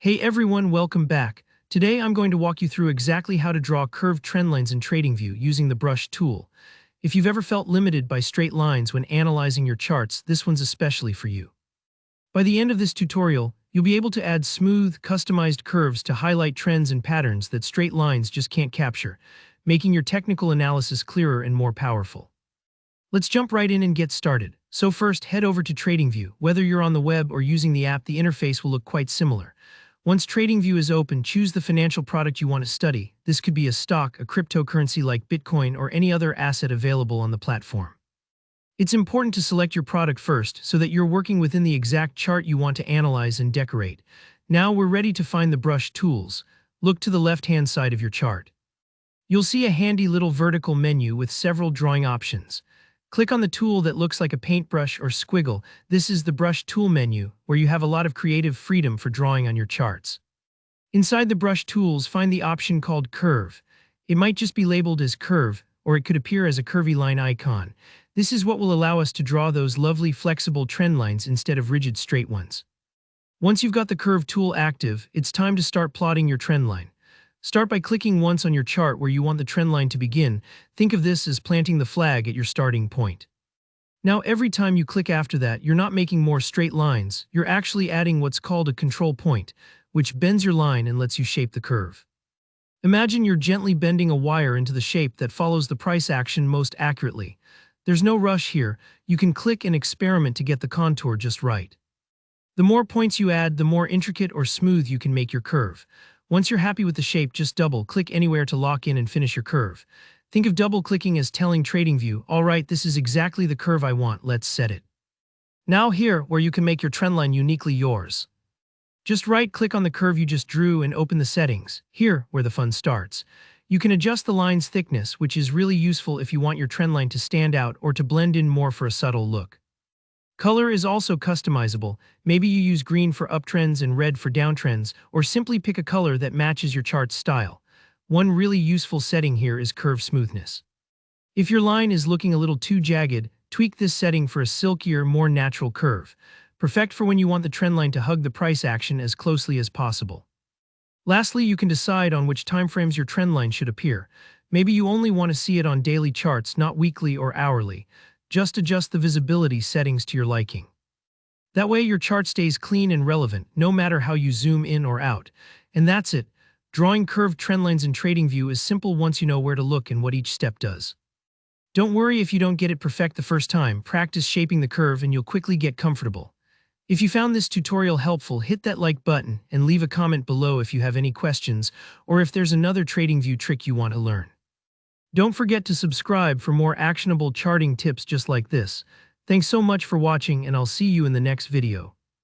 Hey everyone, welcome back. Today I'm going to walk you through exactly how to draw curved trend lines in TradingView using the brush tool. If you've ever felt limited by straight lines when analyzing your charts, this one's especially for you. By the end of this tutorial, you'll be able to add smooth, customized curves to highlight trends and patterns that straight lines just can't capture, making your technical analysis clearer and more powerful. Let's jump right in and get started. So first, head over to TradingView. Whether you're on the web or using the app, the interface will look quite similar. Once TradingView is open, choose the financial product you want to study. This could be a stock, a cryptocurrency like Bitcoin, or any other asset available on the platform. It's important to select your product first so that you're working within the exact chart you want to analyze and decorate. Now we're ready to find the brush tools. Look to the left-hand side of your chart. You'll see a handy little vertical menu with several drawing options. Click on the tool that looks like a paintbrush or squiggle. This is the brush tool menu, where you have a lot of creative freedom for drawing on your charts. Inside the brush tools, find the option called Curve. It might just be labeled as Curve, or it could appear as a curvy line icon. This is what will allow us to draw those lovely flexible trend lines instead of rigid straight ones. Once you've got the Curve tool active, it's time to start plotting your trend line. Start by clicking once on your chart where you want the trend line to begin. Think of this as planting the flag at your starting point. Now, every time you click after that, you're not making more straight lines, you're actually adding what's called a control point, which bends your line and lets you shape the curve. Imagine you're gently bending a wire into the shape that follows the price action most accurately. There's no rush here, you can click and experiment to get the contour just right. The more points you add, the more intricate or smooth you can make your curve. Once you're happy with the shape, just double-click anywhere to lock in and finish your curve. Think of double-clicking as telling TradingView, "Alright, this is exactly the curve I want, let's set it." Now here, where you can make your trendline uniquely yours. Just right-click on the curve you just drew and open the settings. Here, where the fun starts. You can adjust the line's thickness, which is really useful if you want your trendline to stand out or to blend in more for a subtle look. Color is also customizable. Maybe you use green for uptrends and red for downtrends, or simply pick a color that matches your chart's style. One really useful setting here is curve smoothness. If your line is looking a little too jagged, tweak this setting for a silkier, more natural curve. Perfect for when you want the trendline to hug the price action as closely as possible. Lastly, you can decide on which timeframes your trendline should appear. Maybe you only want to see it on daily charts, not weekly or hourly. Just adjust the visibility settings to your liking. That way your chart stays clean and relevant, no matter how you zoom in or out. And that's it. Drawing curved trendlines in TradingView is simple once you know where to look and what each step does. Don't worry if you don't get it perfect the first time. Practice shaping the curve and you'll quickly get comfortable. If you found this tutorial helpful, hit that like button and leave a comment below if you have any questions or if there's another TradingView trick you want to learn. Don't forget to subscribe for more actionable charting tips just like this. Thanks so much for watching, and I'll see you in the next video.